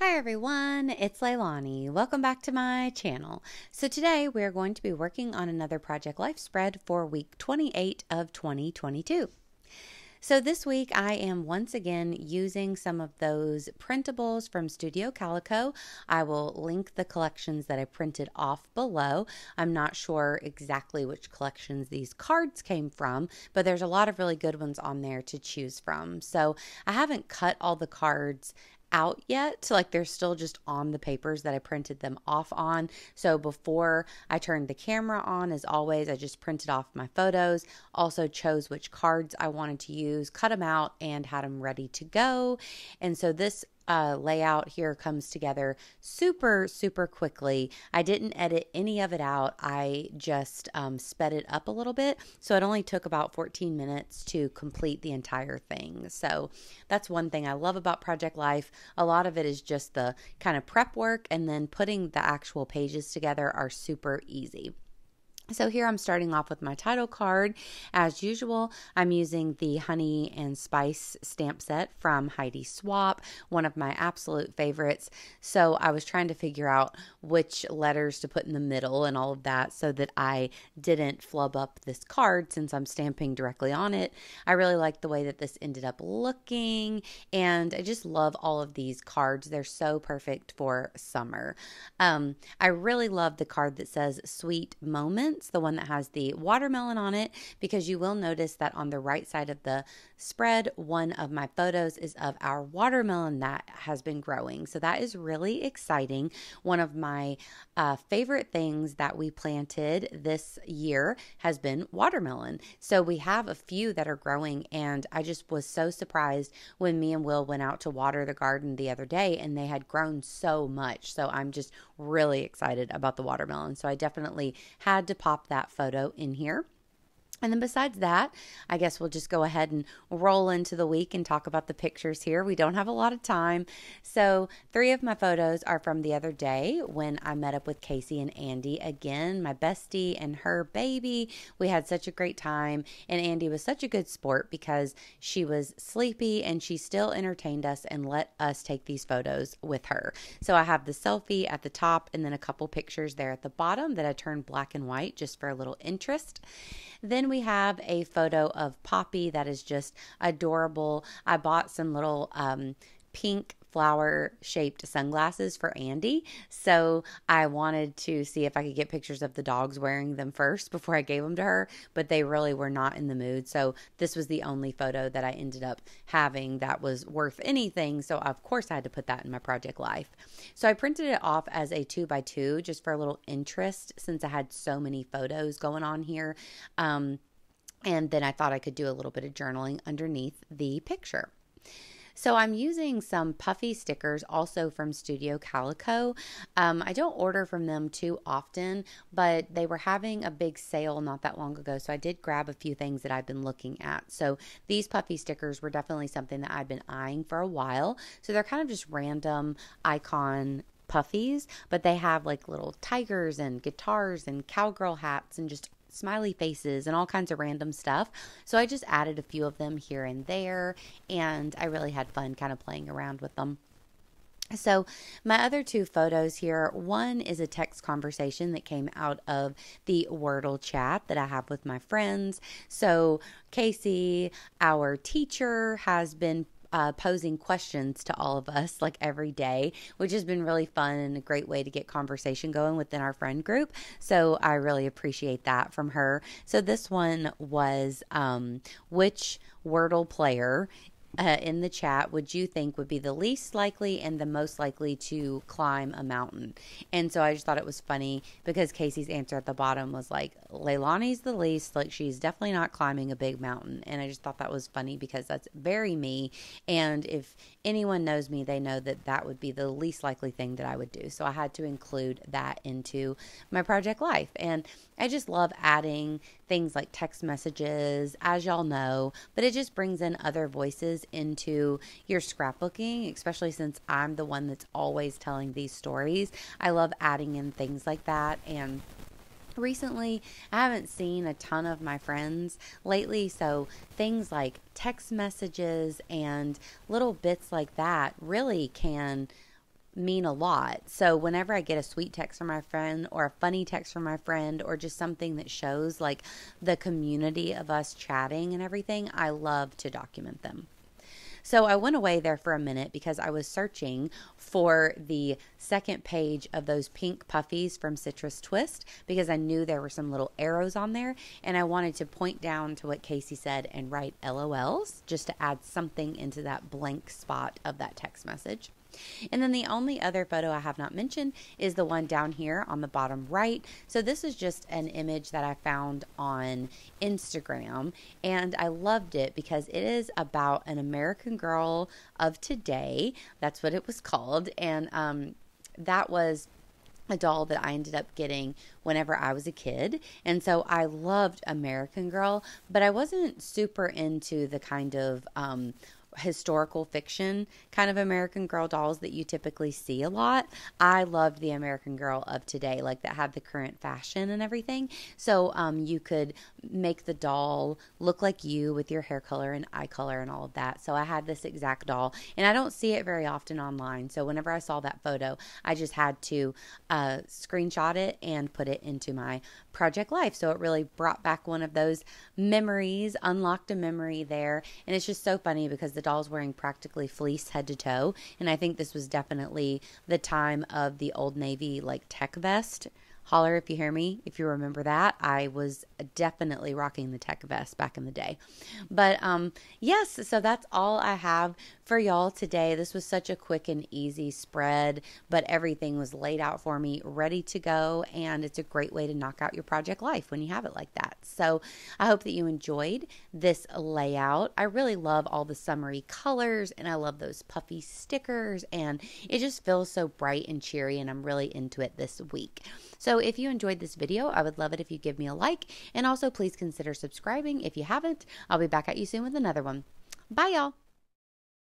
Hi everyone, it's Leilani. Welcome back to my channel. So today we're going to be working on another Project Life spread for week 28 of 2022. So this week I am once again using some of those printables from Studio Calico. I will link the collections that I printed off below. I'm not sure exactly which collections these cards came from, but there's a lot of really good ones on there to choose from. So I haven't cut all the cards out yet, like they're still just on the papers that I printed them off on. So before I turned the camera on, as always, I just printed off my photos, also chose which cards I wanted to use, cut them out, and had them ready to go. And so this layout here comes together super quickly. I didn't edit any of it out. I just sped it up a little bit, so it only took about 14 minutes to complete the entire thing. So that's one thing I love about Project Life. A lot of it is just the kind of prep work, and then putting the actual pages together are super easy. So here I'm starting off with my title card. As usual, I'm using the Honey and Spice stamp set from Heidi Swap, one of my absolute favorites. So I was trying to figure out which letters to put in the middle and all of that so that I didn't flub up this card since I'm stamping directly on it. I really like the way that this ended up looking, and I just love all of these cards. They're so perfect for summer. I really love the card that says Sweet Moments, the one that has the watermelon on it, because you will notice that on the right side of the spread, one of my photos is of our watermelon that has been growing. So that is really exciting. One of my favorite things that we planted this year has been watermelon. So we have a few that are growing, and I just was so surprised when me and Will went out to water the garden the other day and they had grown so much. So I'm just really excited about the watermelon. So I definitely had to pop that photo in here. And then besides that, I guess we'll just go ahead and roll into the week and talk about the pictures here. We don't have a lot of time. So 3 of my photos are from the other day when I met up with Casey and Andy again, my bestie and her baby. We had such a great time, and Andy was such a good sport because she was sleepy and she still entertained us and let us take these photos with her. So I have the selfie at the top and then a couple pictures there at the bottom that I turned black and white just for a little interest. Then we have a photo of Poppy that is just adorable. I bought some little pink flower shaped sunglasses for Andy, so I wanted to see if I could get pictures of the dogs wearing them first before I gave them to her, but they really were not in the mood, so this was the only photo that I ended up having that was worth anything, so of course I had to put that in my Project Life. So I printed it off as a 2x2 just for a little interest since I had so many photos going on here, and then I thought I could do a little bit of journaling underneath the picture. So I'm using some puffy stickers also from Studio Calico. I don't order from them too often, but they were having a big sale not that long ago, so I did grab a few things that I've been looking at. So these puffy stickers were definitely something that I've been eyeing for a while. So they're kind of just random icon puffies, but they have like little tigers and guitars and cowgirl hats and just smiley faces and all kinds of random stuff. So I just added a few of them here and there, and I really had fun kind of playing around with them. So my other 2 photos here, one is a text conversation that came out of the Wordle chat that I have with my friends. So Casey, our teacher, has been posing questions to all of us like every day, which has been really fun and a great way to get conversation going within our friend group. So I really appreciate that from her. So this one was which Wordle player in the chat would you think would be the least likely and the most likely to climb a mountain? And so I just thought it was funny because Casey's answer at the bottom was like, Leilani's the least, like she's definitely not climbing a big mountain. And I just thought that was funny because that's very me. And if anyone knows me, they know that that would be the least likely thing that I would do. So I had to include that into my Project Life. And I just love adding things like text messages, as y'all know, but it just brings in other voices into your scrapbooking, especially since I'm the one that's always telling these stories. I love adding in things like that. And recently, I haven't seen a ton of my friends lately, so things like text messages and little bits like that really can mean a lot. So whenever I get a sweet text from my friend or a funny text from my friend or just something that shows like the community of us chatting and everything, I love to document them. So I went away there for a minute because I was searching for the second page of those pink puffies from Citrus Twist because I knew there were some little arrows on there, and I wanted to point down to what Casey said and write LOLs just to add something into that blank spot of that text message. And then the only other photo I have not mentioned is the one down here on the bottom right. So this is just an image that I found on Instagram, and I loved it because it is about an American Girl of today. That's what it was called. And that was a doll that I ended up getting whenever I was a kid. And so I loved American Girl, but I wasn't super into the kind of historical fiction kind of American Girl dolls that you typically see a lot. I loved the American Girl of today, like that had the current fashion and everything. So you could make the doll look like you with your hair color and eye color and all of that. So I had this exact doll, and I don't see it very often online. So whenever I saw that photo, I just had to screenshot it and put it into my project life. So it really brought back one of those memories, unlocked a memory there. And it's just so funny because the doll's wearing practically fleece head to toe. And I think this was definitely the time of the Old Navy like tech vest. Holler if you hear me, if you remember that. I was definitely rocking the tech vest back in the day. But yes, so that's all I have for y'all today. This was such a quick and easy spread, but everything was laid out for me, ready to go, and it's a great way to knock out your project life when you have it like that. So I hope that you enjoyed this layout. I really love all the summery colors, and I love those puffy stickers, and it just feels so bright and cheery, and I'm really into it this week. So if you enjoyed this video, I would love it if you give me a like, and also please consider subscribing if you haven't. I'll be back at you soon with another one. Bye, y'all.